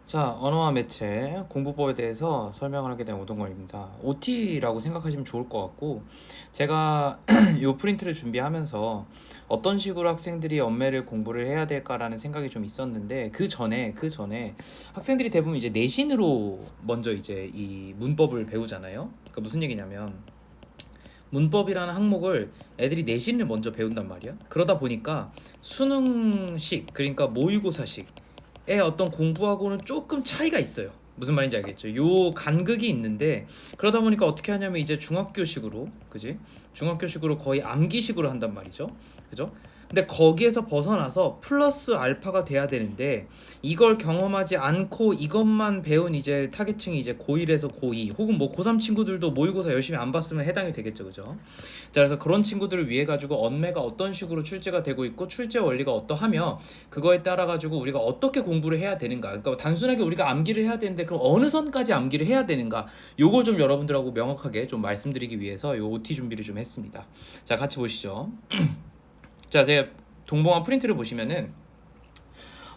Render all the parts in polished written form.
자, 언어와 매체 공부법에 대해서 설명을 하게 된 오동걸입니다. OT라고 생각하시면 좋을 것 같고, 제가 요 프린트를 준비하면서 어떤 식으로 학생들이 언매를 공부를 해야 될까라는 생각이 좀 있었는데, 그 전에 학생들이 대부분 이제 내신으로 먼저 이제 이 문법을 배우잖아요. 그러니까 무슨 얘기냐면, 문법이라는 항목을 애들이 내신을 먼저 배운단 말이야. 그러다 보니까 수능식, 그러니까 모의고사식 어떤 공부하고는 조금 차이가 있어요. 무슨 말인지 알겠죠? 요 간극이 있는데, 그러다 보니까 어떻게 하냐면 이제 중학교식으로, 그지? 중학교식으로 거의 암기식으로 한단 말이죠. 그죠? 근데 거기에서 벗어나서 플러스 알파가 돼야 되는데, 이걸 경험하지 않고 이것만 배운 이제 타겟층이 이제 고1에서 고2 혹은 뭐 고3 친구들도 모의고사 열심히 안 봤으면 해당이 되겠죠. 그죠? 자, 그래서 그런 친구들을 위해 가지고 언매가 어떤 식으로 출제가 되고 있고 출제 원리가 어떠하며, 그거에 따라 가지고 우리가 어떻게 공부를 해야 되는가, 그러니까 단순하게 우리가 암기를 해야 되는데 그럼 어느 선까지 암기를 해야 되는가, 요거 좀 여러분들하고 명확하게 좀 말씀드리기 위해서 요 OT 준비를 좀 했습니다. 자, 같이 보시죠. 자, 제 동봉한 프린트를 보시면은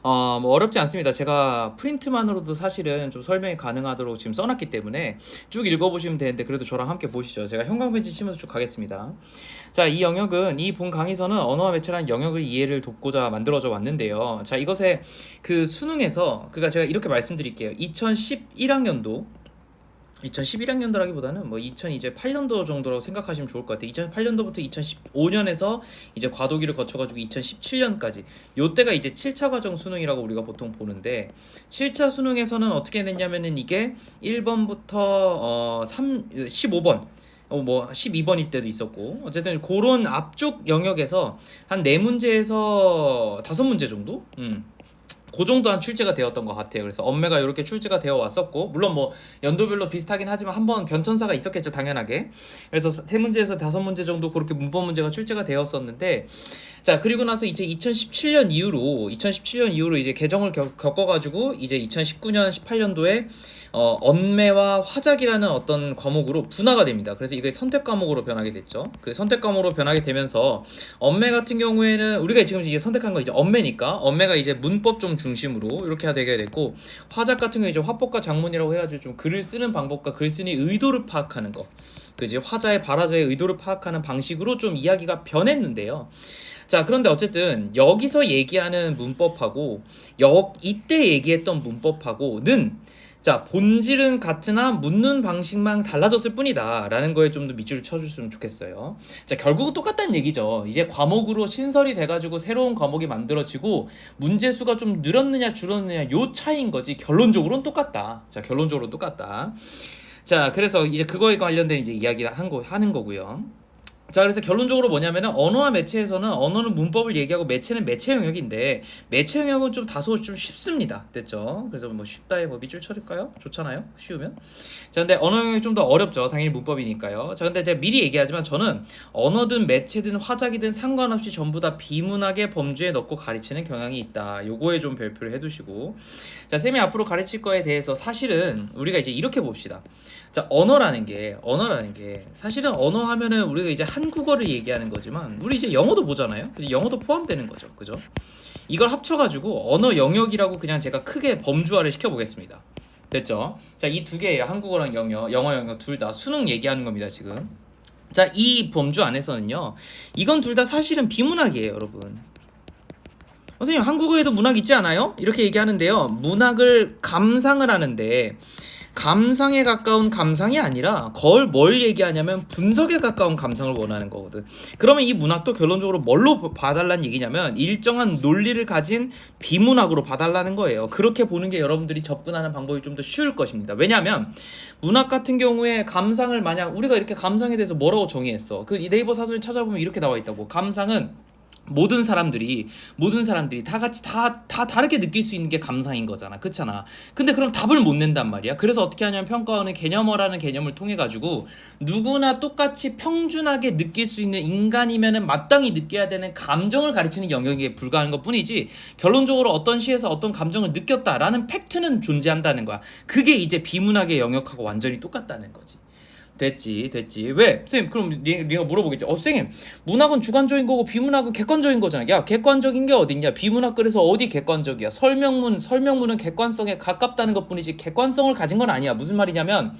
뭐 어렵지 않습니다. 제가 프린트만으로도 사실은 좀 설명이 가능하도록 지금 써놨기 때문에 쭉 읽어보시면 되는데, 그래도 저랑 함께 보시죠. 제가 형광펜치 치면서 쭉 가겠습니다. 자, 이 영역은, 이 본 강의서는 언어와 매체라는 영역을 이해를 돕고자 만들어져 왔는데요. 자, 이것에 그 수능에서, 그러니까 제가 이렇게 말씀드릴게요. 2011학년도 2011학년도라기보다는 뭐 2008년도 정도라고 생각하시면 좋을 것 같아요. 2008년도부터 2015년에서 이제 과도기를 거쳐가지고 2017년까지, 요때가 이제 7차 과정 수능이라고 우리가 보통 보는데, 7차 수능에서는 어떻게 됐냐면은 이게 1번부터 15번, 뭐 12번일 때도 있었고, 어쨌든 그런 앞쪽 영역에서 한 4문제에서 5문제 정도? 그 정도 한 출제가 되었던 것 같아요. 그래서 언매가 이렇게 출제가 되어 왔었고, 물론 뭐 연도별로 비슷하긴 하지만 한 번 변천사가 있었겠죠, 당연하게. 그래서 3문제에서 5문제 정도 그렇게 문법 문제가 출제가 되었었는데, 자, 그리고 나서 이제 2017년 이후로 이제 개정을 겪어가지고 이제 2019년 18년도에 언매와 화작이라는 어떤 과목으로 분화가 됩니다. 그래서 이게 선택 과목으로 변하게 됐죠. 그 선택 과목으로 변하게 되면서, 언매 같은 경우에는 우리가 지금 이제 선택한 거 이제 언매니까, 언매가 이제 문법 좀 중심으로 이렇게 되게 됐고, 화작 같은 경우 이제 화법과 작문이라고 해가지고 좀 글을 쓰는 방법과 글 쓰는 의도를 파악하는 거, 그지? 화자의 발화자의 의도를 파악하는 방식으로 좀 이야기가 변했는데요. 자, 그런데 어쨌든 여기서 얘기하는 문법하고 이때 얘기했던 문법하고는, 자, 본질은 같으나 묻는 방식만 달라졌을 뿐이다 라는 거에 좀 더 밑줄을 쳐줬으면 좋겠어요. 자, 결국은 똑같다는 얘기죠. 이제 과목으로 신설이 돼가지고 새로운 과목이 만들어지고 문제 수가 좀 늘었느냐 줄었느냐, 요 차이인 거지, 결론적으로는 똑같다. 자, 결론적으로 똑같다. 자, 그래서 이제 그거에 관련된 이제 이야기를 하는 거고요. 자, 그래서 결론적으로 뭐냐면은, 언어와 매체에서는 언어는 문법을 얘기하고 매체는 매체 영역인데, 매체 영역은 좀 다소 좀 쉽습니다. 됐죠? 그래서 뭐 쉽다에 뭐 밑줄 쳐줄까요? 좋잖아요, 쉬우면. 자, 근데 언어 영역이 좀 더 어렵죠. 당연히 문법이니까요. 자, 근데 제가 미리 얘기하지만, 저는 언어든 매체든 화작이든 상관없이 전부 다 비문학의 범주에 넣고 가르치는 경향이 있다. 요거에 좀 별표를 해두시고, 자, 쌤이 앞으로 가르칠 거에 대해서 사실은 우리가 이제 이렇게 봅시다. 자, 언어라는 게 사실은 언어 하면은 우리가 이제 한국어를 얘기하는 거지만, 우리 이제 영어도 보잖아요. 영어도 포함되는 거죠. 그죠? 이걸 합쳐가지고 언어 영역이라고 그냥 제가 크게 범주화를 시켜보겠습니다. 됐죠? 자, 이 두 개예요. 한국어랑 영어 영역 둘 다 수능 얘기하는 겁니다, 지금. 자, 이 범주 안에서는요, 이건 둘 다 사실은 비문학이에요, 여러분. 선생님, 한국어에도 문학 있지 않아요? 이렇게 얘기하는데요, 문학을 감상을 하는데, 감상에 가까운 감상이 아니라 그걸 뭘 얘기하냐면 분석에 가까운 감상을 원하는 거거든. 그러면 이 문학도 결론적으로 뭘로 봐달라는 얘기냐면, 일정한 논리를 가진 비문학으로 봐달라는 거예요. 그렇게 보는 게 여러분들이 접근하는 방법이 좀 더 쉬울 것입니다. 왜냐하면 문학 같은 경우에 감상을, 만약 우리가 이렇게 감상에 대해서 뭐라고 정의했어, 그 네이버 사전을 찾아보면 이렇게 나와 있다고. 감상은 모든 사람들이 다 같이 다 다르게 느낄 수 있는 게 감상인 거잖아. 그렇잖아. 근데 그럼 답을 못 낸단 말이야. 그래서 어떻게 하냐면, 평가원은 개념어라는 개념을 통해 가지고 누구나 똑같이 평준하게 느낄 수 있는, 인간이면은 마땅히 느껴야 되는 감정을 가르치는 영역에 불과한 것뿐이지, 결론적으로 어떤 시에서 어떤 감정을 느꼈다라는 팩트는 존재한다는 거야. 그게 이제 비문학의 영역하고 완전히 똑같다는 거지. 됐지. 왜? 선생님, 그럼 네가 물어보겠지. 선생님, 문학은 주관적인 거고 비문학은 객관적인 거잖아. 야, 객관적인 게 어딨냐? 비문학 그래서 어디 객관적이야? 설명문은 객관성에 가깝다는 것뿐이지 객관성을 가진 건 아니야. 무슨 말이냐면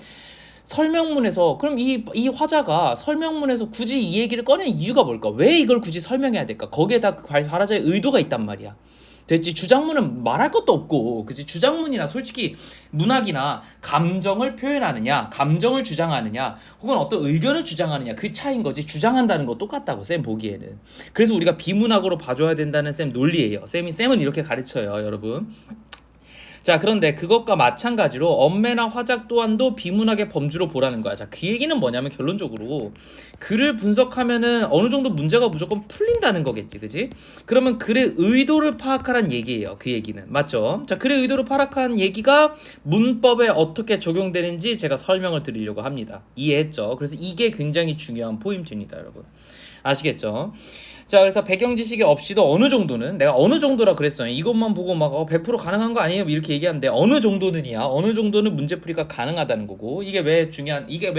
설명문에서 그럼 이 화자가 설명문에서 굳이 이 얘기를 꺼낸 이유가 뭘까? 왜 이걸 굳이 설명해야 될까? 거기에 다 발화자의 의도가 있단 말이야. 됐지. 주장문은 말할 것도 없고, 그치. 주장문이나 솔직히 문학이나 감정을 표현하느냐, 감정을 주장하느냐, 혹은 어떤 의견을 주장하느냐, 그 차이인 거지. 주장한다는 거 똑같다고 쌤 보기에는. 그래서 우리가 비문학으로 봐줘야 된다는 쌤 논리예요. 쌤은 이렇게 가르쳐요, 여러분. 자, 그런데 그것과 마찬가지로 엄매나 화작 또한도 비문학의 범주로 보라는 거야. 자, 그 얘기는 뭐냐면 결론적으로 글을 분석하면은 어느 정도 문제가 무조건 풀린다는 거겠지, 그지? 그러면 글의 의도를 파악하란 얘기예요. 그 얘기는 맞죠? 자, 글의 의도를 파악한 얘기가 문법에 어떻게 적용되는지 제가 설명을 드리려고 합니다. 이해했죠? 그래서 이게 굉장히 중요한 포인트입니다, 여러분. 아시겠죠? 자, 그래서 배경 지식이 없이도 어느 정도는, 내가 어느 정도라 그랬어요. 이것만 보고 막 100% 가능한 거 아니에요? 이렇게 얘기하는데 어느 정도는이야. 어느 정도는 문제풀이가 가능하다는 거고, 이게 왜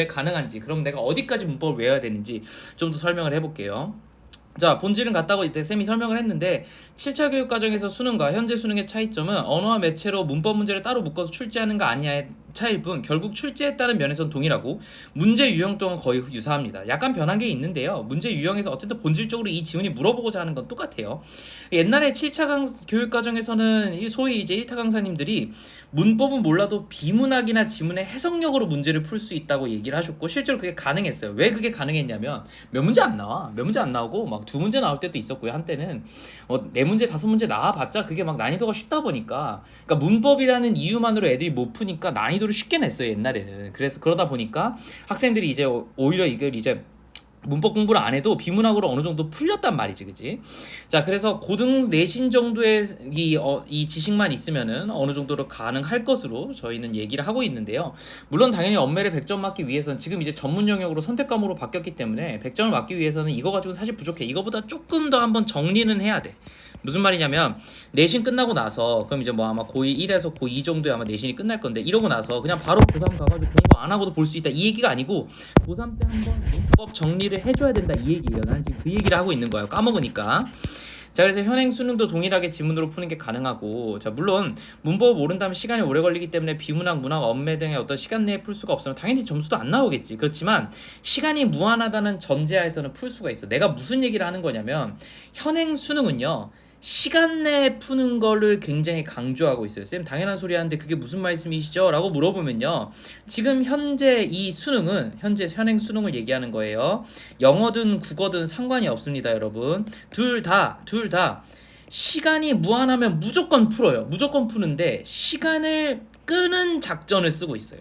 가능한지, 그럼 내가 어디까지 문법을 외워야 되는지 좀 더 설명을 해볼게요. 자, 본질은 같다고 이때 쌤이 설명을 했는데 7차 교육 과정에서 수능과 현재 수능의 차이점은 언어와 매체로 문법 문제를 따로 묶어서 출제하는 거 아니냐의 차이일 뿐 결국 출제했다는 면에선 동일하고 문제 유형 또한 거의 유사합니다. 약간 변한 게 있는데요. 문제 유형에서 어쨌든 본질적으로 이 지문이 물어보고자 하는 건 똑같아요. 옛날에 7차 교육 과정에서는 소위 이제 1타 강사님들이 문법은 몰라도 비문학이나 지문의 해석력으로 문제를 풀 수 있다고 얘기를 하셨고 실제로 그게 가능했어요. 왜 그게 가능했냐면 몇 문제 안 나오고 막 두 문제 나올 때도 있었고요. 한때는 네 문제 다섯 문제 나와봤자 그게 막 난이도가 쉽다 보니까, 그러니까 문법이라는 이유만으로 애들이 못 푸니까 난이도를 쉽게 냈어요, 옛날에는. 그래서 그러다 보니까 학생들이 이제 오히려 이걸 이제 문법 공부를 안 해도 비문학으로 어느 정도 풀렸단 말이지, 그지? 자, 그래서 고등 내신 정도의 이 지식만 있으면은 어느 정도로 가능할 것으로 저희는 얘기를 하고 있는데요. 물론 당연히 엄매를 100점 맞기 위해서는 지금 이제 전문 영역으로 선택 과목으로 바뀌었기 때문에 100점을 맞기 위해서는 이거 가지고는 사실 부족해. 이거보다 조금 더 한번 정리는 해야 돼. 무슨 말이냐면 내신 끝나고 나서 그럼 이제 뭐 아마 고2 1에서 고2 정도에 아마 내신이 끝날 건데 이러고 나서 그냥 바로 고3 가가지고 공부 안 하고도 볼 수 있다 이 얘기가 아니고 고3 때 한번 문법 정리를 해줘야 된다 이 얘기예요. 난 지금 그 얘기를 하고 있는 거예요. 까먹으니까. 자, 그래서 현행 수능도 동일하게 지문으로 푸는 게 가능하고, 자, 물론 문법을 모른다면 시간이 오래 걸리기 때문에 비문학, 문학, 엄매 등의 어떤 시간 내에 풀 수가 없으면 당연히 점수도 안 나오겠지. 그렇지만 시간이 무한하다는 전제하에서는 풀 수가 있어. 내가 무슨 얘기를 하는 거냐면 현행 수능은요 시간 내에 푸는 거를 굉장히 강조하고 있어요. 쌤 당연한 소리 하는데 그게 무슨 말씀이시죠? 라고 물어보면요, 지금 현재 이 수능은 현재 현행 수능을 얘기하는 거예요. 영어든 국어든 상관이 없습니다, 여러분. 둘 다 시간이 무한하면 무조건 풀어요. 무조건 푸는데 시간을 끄는 작전을 쓰고 있어요.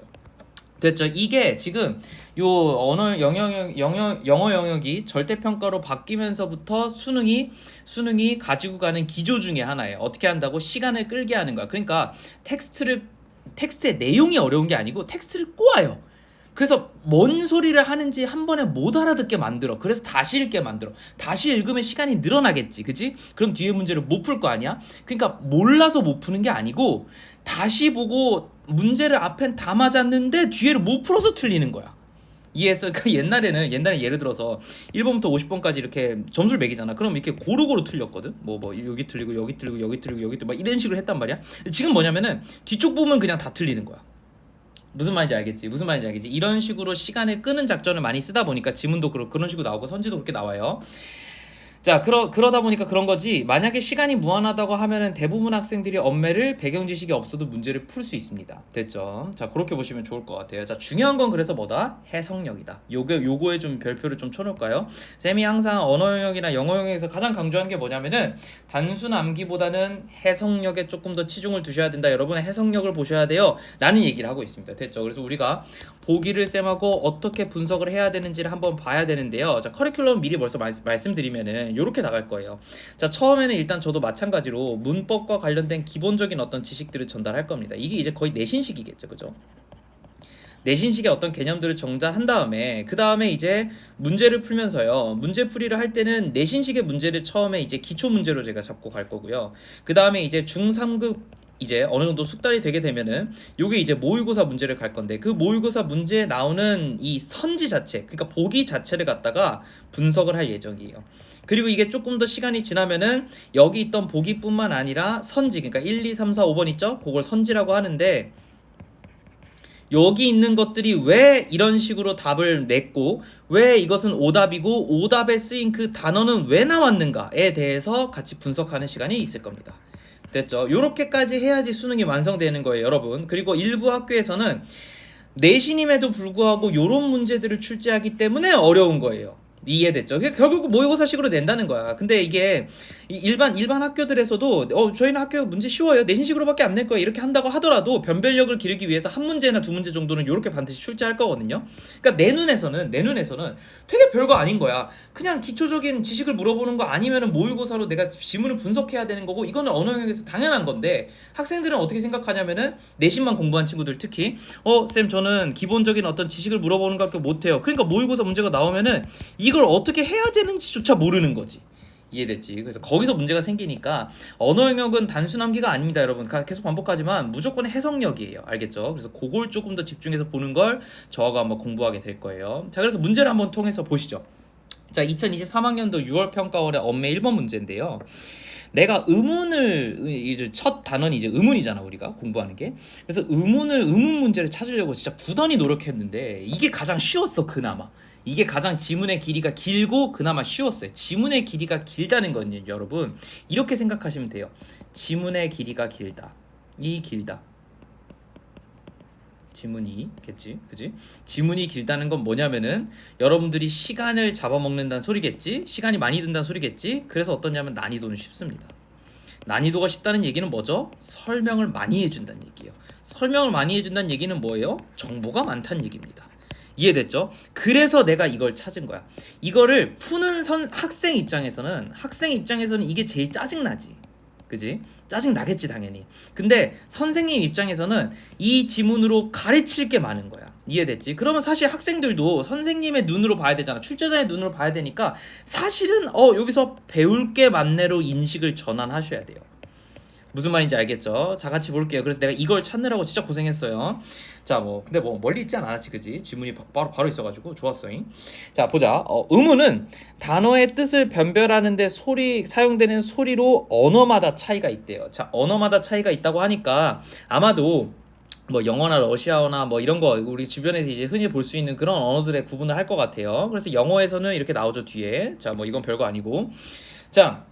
됐죠? 이게 지금 요 영어 영역이 절대평가로 바뀌면서부터 수능이 가지고 가는 기조 중에 하나예요. 어떻게 한다고? 시간을 끌게 하는 거야. 그러니까 텍스트의 내용이 어려운 게 아니고 텍스트를 꼬아요. 그래서 뭔 소리를 하는지 한 번에 못 알아듣게 만들어. 그래서 다시 읽게 만들어. 다시 읽으면 시간이 늘어나겠지, 그치? 그럼 뒤에 문제를 못 풀 거 아니야? 그러니까 몰라서 못 푸는 게 아니고 다시 보고 문제를 앞엔 다 맞았는데 뒤에를 못 풀어서 틀리는 거야. 이해했어? 그러니까 옛날에 예를 들어서 1번부터 50번까지 이렇게 점수를 매기잖아. 그럼 이렇게 고루고루 틀렸거든. 뭐 여기 틀리고 여기 틀리고 여기 틀리고 여기 틀리고 막 이런 식으로 했단 말이야. 지금 뭐냐면은 뒤쪽 부분 그냥 다 틀리는 거야. 무슨 말인지 알겠지? 이런 식으로 시간을 끄는 작전을 많이 쓰다 보니까 지문도 그런 식으로 나오고 선지도 그렇게 나와요. 자, 그러다 보니까 그런 거지. 만약에 시간이 무한하다고 하면은 대부분 학생들이 엄매를 배경 지식이 없어도 문제를 풀 수 있습니다. 됐죠? 자, 그렇게 보시면 좋을 것 같아요. 자, 중요한 건 그래서 뭐다? 해석력이다. 요거에 좀 별표를 좀 쳐놓을까요? 쌤이 항상 언어 영역이나 영어 영역에서 가장 강조하는 게 뭐냐면은 단순 암기보다는 해석력에 조금 더 치중을 두셔야 된다. 여러분의 해석력을 보셔야 돼요. 라는 얘기를 하고 있습니다. 됐죠? 그래서 우리가 보기를 쌤하고 어떻게 분석을 해야 되는지를 한번 봐야 되는데요. 자, 커리큘럼 미리 벌써 말씀드리면은 요렇게 나갈 거예요. 자, 처음에는 일단 저도 마찬가지로 문법과 관련된 기본적인 어떤 지식들을 전달할 겁니다. 이게 이제 거의 내신식이겠죠, 그죠? 내신식의 어떤 개념들을 정리한 다음에 그 다음에 이제 문제를 풀면서요, 문제풀이를 할 때는 내신식의 문제를 처음에 이제 기초 문제로 제가 잡고 갈 거고요. 그 다음에 이제 중3급 이제 어느 정도 숙달이 되게 되면은 요게 이제 모의고사 문제를 갈 건데, 그 모의고사 문제에 나오는 이 선지 자체, 그러니까 보기 자체를 갖다가 분석을 할 예정이에요. 그리고 이게 조금 더 시간이 지나면은 여기 있던 보기뿐만 아니라 선지, 그러니까 1, 2, 3, 4, 5번 있죠? 그걸 선지라고 하는데, 여기 있는 것들이 왜 이런 식으로 답을 냈고 왜 이것은 오답이고 오답에 쓰인 그 단어는 왜 나왔는가에 대해서 같이 분석하는 시간이 있을 겁니다. 됐죠? 요렇게까지 해야지 수능이 완성되는 거예요, 여러분. 그리고 일부 학교에서는 내신임에도 불구하고 요런 문제들을 출제하기 때문에 어려운 거예요. 이해됐죠? 결국 모의고사식으로 낸다는 거야. 근데 이게 일반 학교들에서도 저희는 학교 문제 쉬워요, 내신식으로밖에 안 낼 거예요, 이렇게 한다고 하더라도 변별력을 기르기 위해서 한 문제나 두 문제 정도는 이렇게 반드시 출제할 거거든요. 그러니까 내 눈에서는 되게 별거 아닌 거야. 그냥 기초적인 지식을 물어보는 거 아니면은 모의고사로 내가 지문을 분석해야 되는 거고, 이거는 언어 영역에서 당연한 건데, 학생들은 어떻게 생각하냐면은 내신만 공부한 친구들 특히 쌤 저는 기본적인 어떤 지식을 물어보는 것밖에 못해요. 그러니까 모의고사 문제가 나오면은 이걸 어떻게 해야 되는지조차 모르는 거지. 이해됐지? 그래서 거기서 문제가 생기니까 언어 영역은 단순 암기가 아닙니다, 여러분. 계속 반복하지만 무조건 해석력이에요. 알겠죠? 그래서 그걸 조금 더 집중해서 보는 걸 저하고 한번 공부하게 될 거예요. 자, 그래서 문제를 한번 통해서 보시죠. 자, 2023학년도 6월 평가원의 언매 1번 문제인데요. 내가 의문을, 이제 첫 단원이 이제 의문이잖아, 우리가 공부하는 게. 그래서 의문 문제를 찾으려고 진짜 부단히 노력했는데 이게 가장 쉬웠어, 그나마. 이게 가장 지문의 길이가 길고 그나마 쉬웠어요. 지문의 길이가 길다는 건 여러분 이렇게 생각하시면 돼요. 지문의 길이가 길다. 이 길다. 지문이겠지, 그지? 지문이 길다는 건 뭐냐면은 여러분들이 시간을 잡아먹는다는 소리겠지, 시간이 많이 든다는 소리겠지. 그래서 어떠냐면 난이도는 쉽습니다. 난이도가 쉽다는 얘기는 뭐죠? 설명을 많이 해준다는 얘기예요. 설명을 많이 해준다는 얘기는 뭐예요? 정보가 많다는 얘기입니다. 이해됐죠? 그래서 내가 이걸 찾은 거야. 이거를 푸는 학생 입장에서는 이게 제일 짜증나지. 그지? 짜증 나겠지 당연히. 근데 선생님 입장에서는 이 지문으로 가르칠 게 많은 거야. 이해됐지? 그러면 사실 학생들도 선생님의 눈으로 봐야 되잖아. 출제자의 눈으로 봐야 되니까 사실은 여기서 배울 게 많네로 인식을 전환하셔야 돼요. 무슨 말인지 알겠죠? 자, 같이 볼게요. 그래서 내가 이걸 찾느라고 진짜 고생했어요. 자, 근데 멀리 있지 않았지, 그지? 지문이 바로 있어가지고 좋았어잉. 자, 보자. 의문은 단어의 뜻을 변별하는데 사용되는 소리로 언어마다 차이가 있대요. 자, 언어마다 차이가 있다고 하니까 아마도 영어나 러시아어나 이런 거 우리 주변에서 이제 흔히 볼 수 있는 그런 언어들의 구분을 할 것 같아요. 그래서 영어에서는 이렇게 나오죠, 뒤에. 자, 이건 별거 아니고. 자,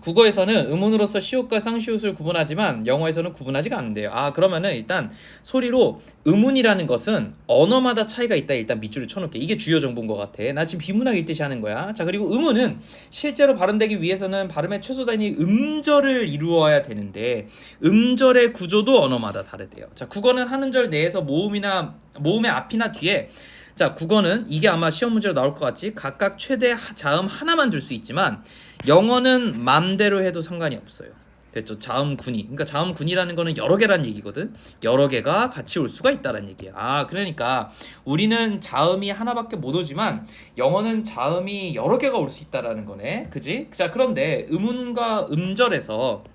국어에서는 음운으로서 시옷과 쌍시옷을 구분하지만 영어에서는 구분하지가 않는데요. 그러면은 일단 소리로 음운이라는 것은 언어마다 차이가 있다. 일단 밑줄을 쳐놓을게. 이게 주요 정보인 것 같아. 나 지금 비문학 읽듯이 하는 거야. 자, 그리고 음운은 실제로 발음되기 위해서는 발음의 최소 단위 음절을 이루어야 되는데 음절의 구조도 언어마다 다르대요. 자, 국어는 한 음절 내에서 모음의 앞이나 뒤에, 자, 국어는 이게 아마 시험 문제로 나올 것 같지, 각각 최대 자음 하나만 둘 수 있지만 영어는 맘대로 해도 상관이 없어요. 됐죠? 자음군이. 그러니까 자음군이라는 거는 여러 개란 얘기거든. 여러 개가 같이 올 수가 있다는 얘기야. 그러니까 우리는 자음이 하나밖에 못 오지만 영어는 자음이 여러 개가 올 수 있다라는 거네. 그지? 자, 그런데 음운과 음절에서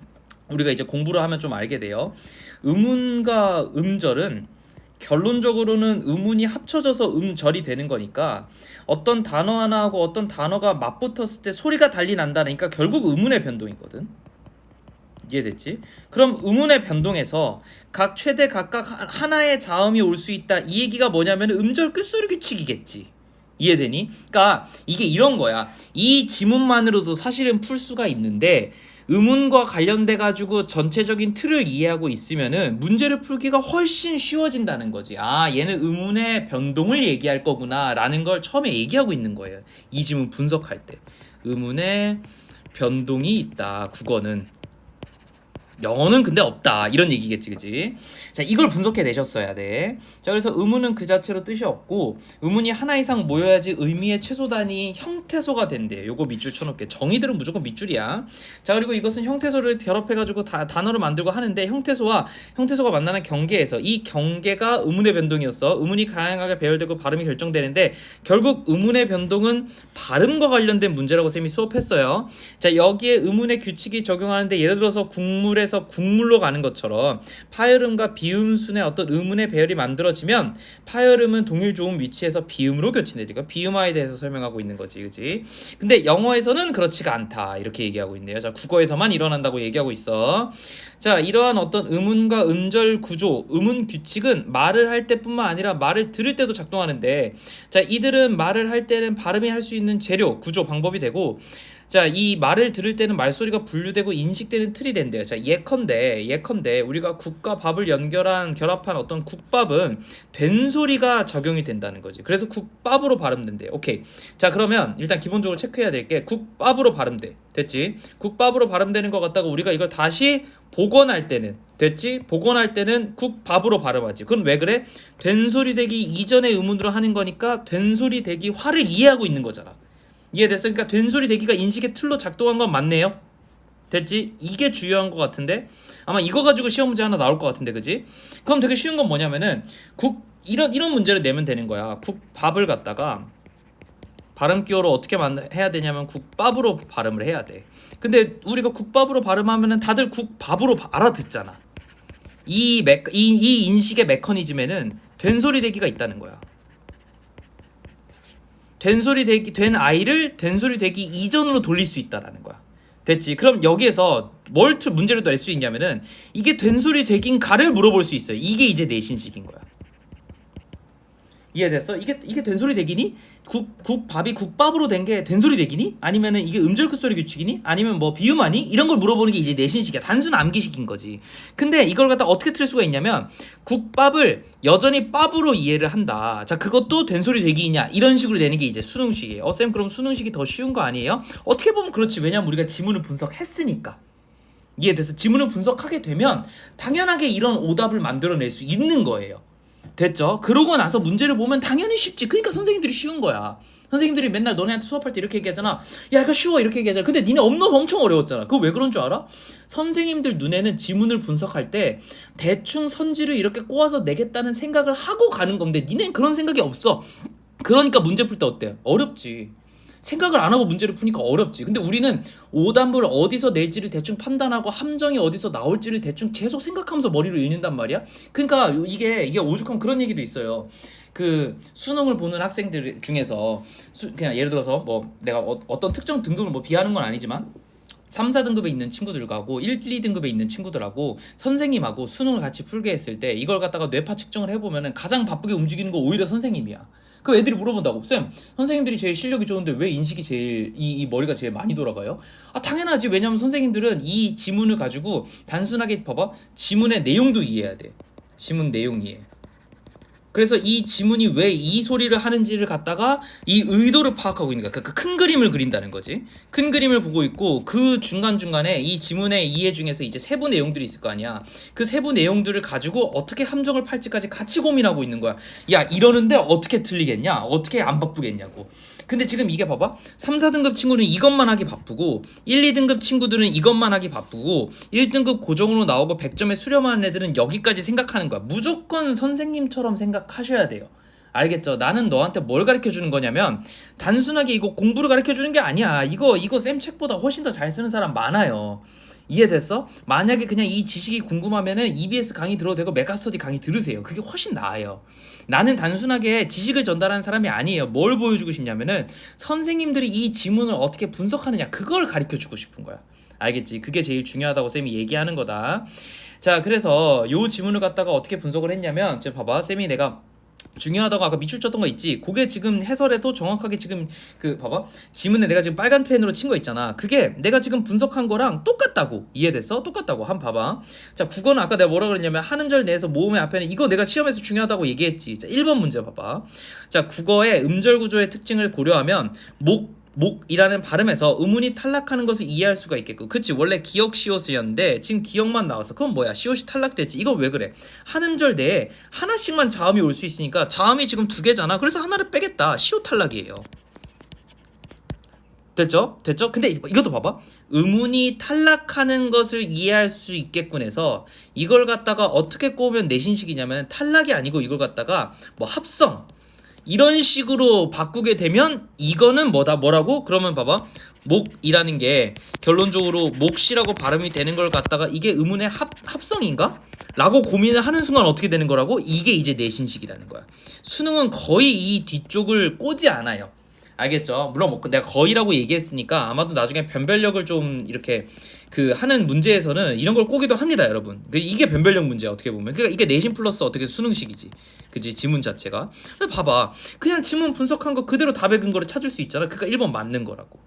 우리가 이제 공부를 하면 좀 알게 돼요. 음운과 음절은 결론적으로는 음운이 합쳐져서 음절이 되는 거니까 어떤 단어 하나하고 어떤 단어가 맞붙었을 때 소리가 달리 난다니까 결국 음운의 변동이거든. 이해됐지? 그럼 음운의 변동에서 최대 각각 하나의 자음이 올 수 있다. 이 얘기가 뭐냐면 음절 끝소리 규칙이겠지. 이해되니? 그러니까 이게 이런 거야. 이 지문만으로도 사실은 풀 수가 있는데 음운과 관련돼 가지고 전체적인 틀을 이해하고 있으면은 문제를 풀기가 훨씬 쉬워진다는 거지. 얘는 음운의 변동을 얘기할 거구나 라는 걸 처음에 얘기하고 있는 거예요. 이 지문 분석할 때 음운의 변동이 있다, 국어는. 영어는 근데 없다, 이런 얘기겠지, 그지? 자, 이걸 분석해 내셨어야 돼. 자, 그래서 의문은 그 자체로 뜻이 없고 의문이 하나 이상 모여야지 의미의 최소 단위 형태소가 된대. 요거 밑줄 쳐놓을게. 정의들은 무조건 밑줄이야. 자, 그리고 이것은 형태소를 결합해가지고 단어를 만들고 하는데 형태소가 만나는 경계에서 이 경계가 의문의 변동이었어. 의문이 다양하게 배열되고 발음이 결정되는데 결국 의문의 변동은 발음과 관련된 문제라고 쌤이 수업했어요. 자, 여기에 의문의 규칙이 적용하는데 예를 들어서 국물에 국에서 국물로 가는 것처럼 파열음과 비음순의 어떤 음운의 배열이 만들어지면 파열음은 동일 좋은 위치에서 비음으로 교체되니까 비음화에 대해서 설명하고 있는 거지, 그지? 근데 영어에서는 그렇지가 않다 이렇게 얘기하고 있네요. 자, 국어에서만 일어난다고 얘기하고 있어. 자, 이러한 어떤 음운과 음절 구조, 음운 규칙은 말을 할 때뿐만 아니라 말을 들을 때도 작동하는데, 자, 이들은 말을 할 때는 발음이 할 수 있는 재료, 구조, 방법이 되고, 자, 이 말을 들을 때는 말소리가 분류되고 인식되는 틀이 된대요. 자, 예컨대 우리가 국과 밥을 결합한 어떤 국밥은 된소리가 적용이 된다는 거지. 그래서 국밥으로 발음된대. 오케이. 자, 그러면 일단 기본적으로 체크해야 될 게 국밥으로 발음돼. 됐지? 국밥으로 발음되는 것 같다가 우리가 이걸 다시 복원할 때는, 됐지? 복원할 때는 국밥으로 발음하지. 그럼 왜 그래? 된소리 되기 이전의 의문으로 하는 거니까 된소리 되기 화를 이해하고 있는 거잖아. 이해됐어? 그러니까 된소리 대기가 인식의 틀로 작동한 건 맞네요. 됐지? 이게 중요한 것 같은데 아마 이거 가지고 시험 문제 하나 나올 것 같은데, 그지? 그럼 되게 쉬운 건 뭐냐면은 이런 문제를 내면 되는 거야. 국밥을 갖다가 발음 기호로 어떻게 해야 되냐면 국밥으로 발음을 해야 돼. 근데 우리가 국밥으로 발음하면은 다들 국밥으로 알아듣잖아. 이 인식의 메커니즘에는 된소리 대기가 있다는 거야. 된 아이를 된소리 되기 이전으로 돌릴 수 있다라는 거야. 됐지? 그럼 여기에서 뭘 문제를 낼 수 있냐면은 이게 된소리 되긴가를 물어볼 수 있어요. 이게 이제 내신식인 거야. 이해됐어? 이게 된소리 되기니? 국밥이 국밥으로 된 게 된소리 되기니? 아니면은 이게 음절 끝소리 규칙이니? 아니면 뭐 비음하니? 이런 걸 물어보는 게 이제 내신식이야. 단순 암기식인 거지. 근데 이걸 갖다 어떻게 틀 수가 있냐면 국밥을 여전히 밥으로 이해를 한다. 자, 그것도 된소리 되기냐? 이런 식으로 되는 게 이제 수능식이에요. 쌤, 그럼 수능식이 더 쉬운 거 아니에요? 어떻게 보면 그렇지. 왜냐면 우리가 지문을 분석했으니까. 이해돼서 지문을 분석하게 되면 당연하게 이런 오답을 만들어낼 수 있는 거예요. 됐죠? 그러고 나서 문제를 보면 당연히 쉽지. 그러니까 선생님들이 쉬운 거야. 선생님들이 맨날 너네한테 수업할 때 이렇게 얘기하잖아. 야, 이거 쉬워 이렇게 얘기하잖아. 근데 니네 업로드 엄청 어려웠잖아. 그거 왜 그런 줄 알아? 선생님들 눈에는 지문을 분석할 때 대충 선지를 이렇게 꼬아서 내겠다는 생각을 하고 가는 건데 니네는 그런 생각이 없어. 그러니까 문제 풀 때 어때? 어렵지. 생각을 안 하고 문제를 푸니까 어렵지. 근데 우리는 오답을 어디서 낼지를 대충 판단하고 함정이 어디서 나올지를 대충 계속 생각하면서 머리로 읽는단 말이야. 그러니까 이게 오죽하면 그런 얘기도 있어요. 그 수능을 보는 학생들 중에서 그냥 예를 들어서 뭐 내가 어떤 특정 등급을 뭐 비하는 건 아니지만 3, 4등급에 있는 친구들하고 1, 2등급에 있는 친구들하고 선생님하고 수능을 같이 풀게 했을 때 이걸 갖다가 뇌파 측정을 해보면은 가장 바쁘게 움직이는 거 오히려 선생님이야. 그럼 애들이 물어본다고. 쌤, 선생님들이 제일 실력이 좋은데 왜 인식이 제일 이 머리가 제일 많이 돌아가요? 아, 당연하지. 왜냐면 선생님들은 이 지문을 가지고 단순하게 봐봐. 지문의 내용도 이해해야 돼. 지문 내용 이해. 그래서 이 지문이 왜 이 소리를 하는지를 갖다가 이 의도를 파악하고 있는 거야. 그러니까 큰 그림을 그린다는 거지. 큰 그림을 보고 있고 그 중간중간에 이 지문의 이해 중에서 이제 세부 내용들이 있을 거 아니야. 그 세부 내용들을 가지고 어떻게 함정을 팔지까지 같이 고민하고 있는 거야. 야, 이러는데 어떻게 틀리겠냐? 어떻게 안 바쁘겠냐고. 근데 지금 이게 봐봐. 3, 4등급 친구는 이것만 하기 바쁘고 1, 2등급 친구들은 이것만 하기 바쁘고 1등급 고정으로 나오고 100점에 수렴하는 애들은 여기까지 생각하는 거야. 무조건 선생님처럼 생각하셔야 돼요. 알겠죠? 나는 너한테 뭘 가르쳐 주는 거냐면 단순하게 이거 공부를 가르쳐 주는 게 아니야. 이거 쌤 책보다 훨씬 더 잘 쓰는 사람 많아요. 이해됐어? 만약에 그냥 이 지식이 궁금하면은 EBS 강의 들어도 되고 메가스터디 강의 들으세요. 그게 훨씬 나아요. 나는 단순하게 지식을 전달하는 사람이 아니에요. 뭘 보여주고 싶냐면은 선생님들이 이 지문을 어떻게 분석하느냐, 그걸 가르쳐 주고 싶은 거야. 알겠지? 그게 제일 중요하다고 쌤이 얘기하는 거다. 자, 그래서 요 지문을 갖다가 어떻게 분석을 했냐면 지금 봐봐. 쌤이 내가 중요하다고 아까 밑줄 쳤던 거 있지? 그게 지금 해설에도 정확하게 지금 그 봐봐. 지문에 내가 지금 빨간 펜으로 친 거 있잖아. 그게 내가 지금 분석한 거랑 똑같다고. 이해됐어? 똑같다고. 한번 봐봐. 자, 국어는 아까 내가 뭐라 그랬냐면 한 음절 내에서 모음의 앞에는 이거 내가 시험에서 중요하다고 얘기했지. 자, 1번 문제 봐봐. 자, 국어의 음절 구조의 특징을 고려하면 목이라는 발음에서 음운이 탈락하는 것을 이해할 수가 있겠고, 그치? 원래 기역 시옷이었는데 지금 기역만 나왔어. 그럼 뭐야? 시옷이 탈락됐지. 이거 왜 그래? 한 음절 내에 하나씩만 자음이 올 수 있으니까 자음이 지금 2개잖아. 그래서 하나를 빼겠다. 시옷 탈락이에요. 됐죠? 근데 이것도 봐봐. 음운이 탈락하는 것을 이해할 수 있겠군 해서 이걸 갖다가 어떻게 꼬우면 내신식이냐면 탈락이 아니고 이걸 갖다가 뭐 합성, 이런 식으로 바꾸게 되면 이거는 뭐라고? 그러면 봐봐. 목이라는 게 결론적으로 몫이라고 발음이 되는 걸 갖다가 이게 의문의 합성인가? 라고 고민을 하는 순간 어떻게 되는 거라고? 이게 이제 내신식이라는 거야. 수능은 거의 이 뒤쪽을 꼬지 않아요. 알겠죠? 물론 뭐 내가 거의라고 얘기했으니까 아마도 나중에 변별력을 좀 이렇게 하는 문제에서는 이런 걸 꼬기도 합니다, 여러분. 이게 변별력 문제야, 어떻게 보면. 그러니까 이게 내신 플러스 어떻게 수능식이지. 그지? 지문 자체가. 근데 봐봐. 그냥 지문 분석한 거 그대로 답의 근거를 찾을 수 있잖아. 그러니까 1번 맞는 거라고.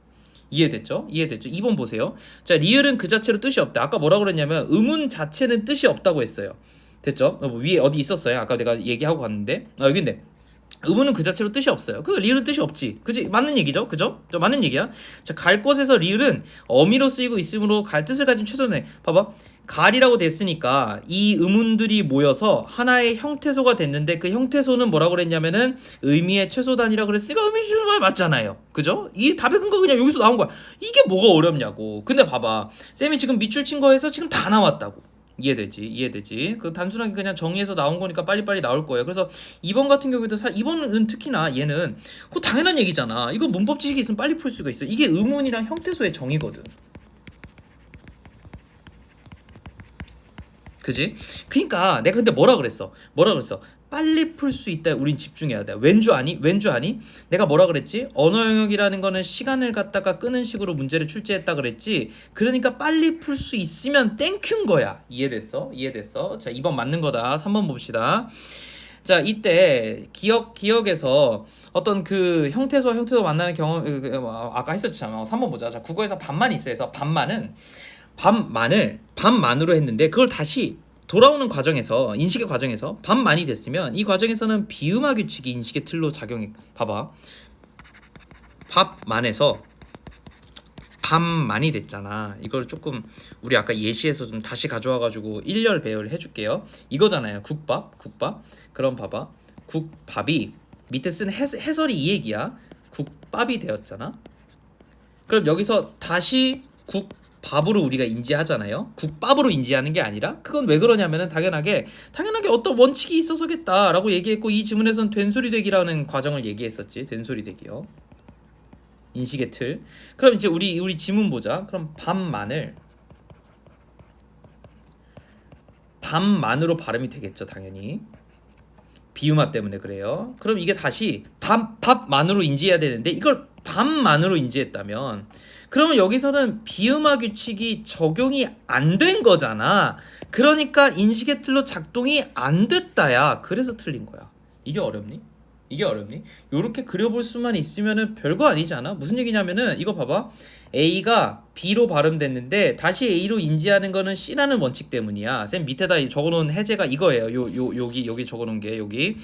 이해됐죠? 2번 보세요. 자, 리을은 그 자체로 뜻이 없다. 아까 뭐라고 그랬냐면 의문 자체는 뜻이 없다고 했어요. 됐죠? 위에 어디 있었어요? 아까 내가 얘기하고 갔는데. 여기 있네. 의문은 그 자체로 뜻이 없어요. 리을은 뜻이 없지. 그지? 맞는 얘기죠? 그죠? 맞는 얘기야. 자, 갈 곳에서 리을은 어미로 쓰이고 있으므로 갈 뜻을 가진 최소네. 봐봐. 갈이라고 됐으니까 이 의문들이 모여서 하나의 형태소가 됐는데 그 형태소는 뭐라고 그랬냐면은 의미의 최소단위라 그랬으니까 의미 최소단 맞잖아요. 그죠? 이 답의 근거 그냥 여기서 나온 거야. 이게 뭐가 어렵냐고. 근데 봐봐. 쌤이 지금 밑줄 친 거에서 지금 다 나왔다고. 이해되지. 그 단순하게 그냥 정의해서 나온 거니까 빨리빨리 나올 거예요. 그래서 2번 같은 경우에도 2번은 특히나 얘는 그거 당연한 얘기잖아. 이거 문법 지식이 있으면 빨리 풀 수가 있어. 이게 의문이랑 형태소의 정의거든. 그지? 그니까 내가 근데 뭐라 그랬어? 빨리 풀 수 있다. 우린 집중해야 돼. 왠 줄 아니? 내가 뭐라 그랬지? 언어 영역이라는 거는 시간을 갖다가 끄는 식으로 문제를 출제했다 그랬지. 그러니까 빨리 풀 수 있으면 땡큐인 거야. 이해됐어? 자, 2번 맞는 거다. 3번 봅시다. 자, 이때 기억에서 어떤 형태소와 형태소 만나는 경험 아까 했었잖아. 3번 보자. 자, 국어에서 반만 있어. 해서 반만으로 했는데 그걸 다시 돌아오는 과정에서 인식의 과정에서 반만이 됐으면 이 과정에서는 비음화 규칙이 인식의 틀로 작용해. 봐봐. 밥만에서 반만이 됐잖아. 이걸 조금 우리 아까 예시에서 좀 다시 가져와가지고 일렬 배열을 해줄게요. 이거잖아요. 국밥. 그럼 봐봐. 국밥이 밑에 쓴 해설이 이 얘기야. 국밥이 되었잖아. 그럼 여기서 다시 국밥으로 우리가 인지하잖아요. 국밥으로 인지하는 게 아니라 그건 왜 그러냐면은 당연하게 어떤 원칙이 있어서겠다라고 얘기했고 이 지문에서는 된소리되기라는 과정을 얘기했었지. 된소리되기요. 인식의 틀. 그럼 이제 우리 지문 보자. 그럼 밤만으로 발음이 되겠죠, 당연히. 비음화 때문에 그래요. 그럼 이게 다시 밥만으로 인지해야 되는데 이걸 밤만으로 인지했다면 그러면 여기서는 비음화 규칙이 적용이 안 된 거잖아. 그러니까 인식의 틀로 작동이 안 됐다야. 그래서 틀린 거야. 이게 어렵니? 요렇게 그려볼 수만 있으면은 별거 아니지 않아? 무슨 얘기냐면은 이거 봐봐. A가 B로 발음됐는데 다시 A로 인지하는 거는 C라는 원칙 때문이야. 쌤 밑에다 적어놓은 해제가 이거예요. 여기 적어놓은 게 여기.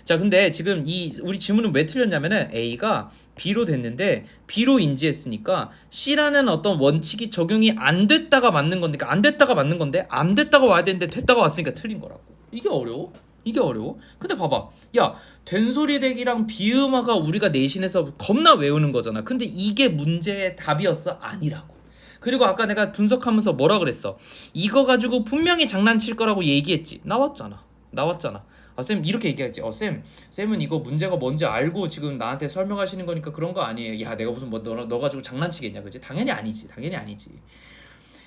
자, 근데 지금 우리 지문은 왜 틀렸냐면은 A가 B로 됐는데 B로 인지했으니까 C라는 어떤 원칙이 적용이 안 됐다가 맞는 건데, 그러니까 안 됐다가 맞는 건데 안 됐다가 와야 되는데 됐다가 왔으니까 틀린 거라고. 이게 어려워? 근데 봐봐. 야, 된소리대기랑 비음화가 우리가 내신에서 겁나 외우는 거잖아. 근데 이게 문제의 답이었어? 아니라고. 그리고 아까 내가 분석하면서 뭐라 그랬어? 이거 가지고 분명히 장난칠 거라고 얘기했지. 나왔잖아. 쌤 이렇게 얘기하지. 쌤은 이거 문제가 뭔지 알고 지금 나한테 설명하시는 거니까 그런 거 아니에요. 야, 내가 무슨 너 가지고 장난치겠냐, 그지? 당연히 아니지.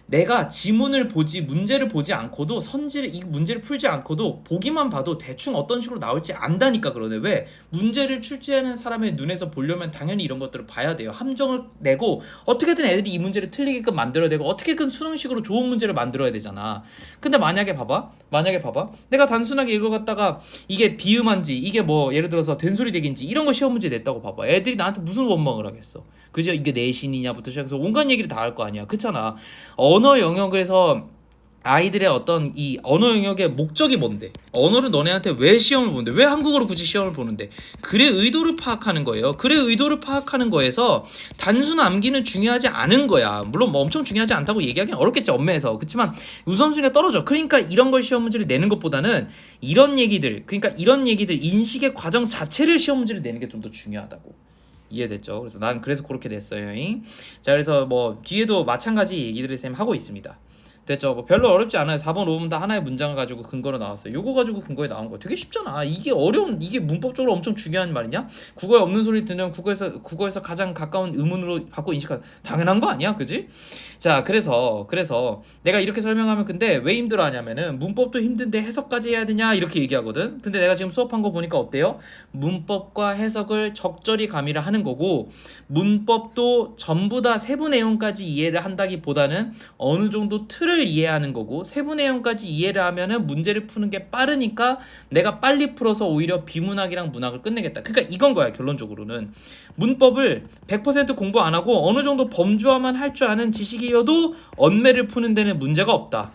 내가 지문을 문제를 보지 않고도 이 문제를 풀지 않고도 보기만 봐도 대충 어떤 식으로 나올지 안다니까. 그러네. 왜? 문제를 출제하는 사람의 눈에서 보려면 당연히 이런 것들을 봐야 돼요. 함정을 내고 어떻게든 애들이 이 문제를 틀리게끔 만들어야 되고 어떻게든 수능식으로 좋은 문제를 만들어야 되잖아. 근데 만약에 봐봐. 내가 단순하게 이거 갖다가 이게 비음한지 이게 뭐 예를 들어서 된소리대기인지 이런 거 시험 문제 냈다고 봐봐. 애들이 나한테 무슨 원망을 하겠어. 그죠? 이게 내신이냐부터 시작해서 온갖 얘기를 다 할 거 아니야. 그렇잖아. 언어 영역에서 아이들의 어떤 이 언어 영역의 목적이 뭔데? 언어를 너네한테 왜 시험을 보는데? 왜 한국어로 굳이 시험을 보는데? 글의 의도를 파악하는 거예요. 글의 의도를 파악하는 거에서 단순 암기는 중요하지 않은 거야. 물론 뭐 엄청 중요하지 않다고 얘기하기는 어렵겠지, 엄매에서. 그렇지만 우선순위가 떨어져. 그러니까 이런 걸 시험 문제를 내는 것보다는 이런 얘기들, 인식의 과정 자체를 시험 문제를 내는 게 좀 더 중요하다고. 이해됐죠? 그래서 난 그래서 그렇게 냈어요. 자, 그래서 뭐 뒤에도 마찬가지 얘기들을 쌤 하고 있습니다. 됐죠? 뭐 별로 어렵지 않아요. 4번, 5번 다 하나의 문장을 가지고 근거로 나왔어요. 요거 가지고 근거에 나온 거 되게 쉽잖아. 이게 어려운, 이게 문법적으로 엄청 중요한 말이냐? 국어에 없는 소리 듣는 국어에서 가장 가까운 의문으로 받고 인식한 당연한 거 아니야, 그지? 자, 그래서 내가 이렇게 설명하면 근데 왜 힘들어하냐면은 문법도 힘든데 해석까지 해야 되냐 이렇게 얘기하거든. 근데 내가 지금 수업한 거 보니까 어때요? 문법과 해석을 적절히 가미를 하는 거고, 문법도 전부 다 세부 내용까지 이해를 한다기보다는 어느 정도 틀을 이해하는 거고, 세부 내용까지 이해를 하면은 문제를 푸는 게 빠르니까 내가 빨리 풀어서 오히려 비문학이랑 문학을 끝내겠다. 그러니까 이건 거야, 결론적으로는. 문법을 100% 공부 안 하고 어느 정도 범주화만 할 줄 아는 지식이어도 언매를 푸는 데는 문제가 없다.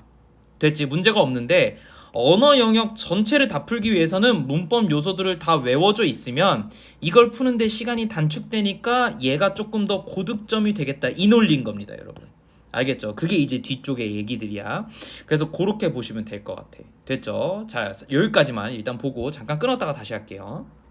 됐지? 문제가 없는데, 언어 영역 전체를 다 풀기 위해서는 문법 요소들을 다 외워져 있으면 이걸 푸는데 시간이 단축되니까 얘가 조금 더 고득점이 되겠다, 이 논리인 겁니다, 여러분. 알겠죠? 그게 이제 뒤쪽의 얘기들이야. 그래서 그렇게 보시면 될 것 같아. 됐죠? 자, 여기까지만 일단 보고 잠깐 끊었다가 다시 할게요.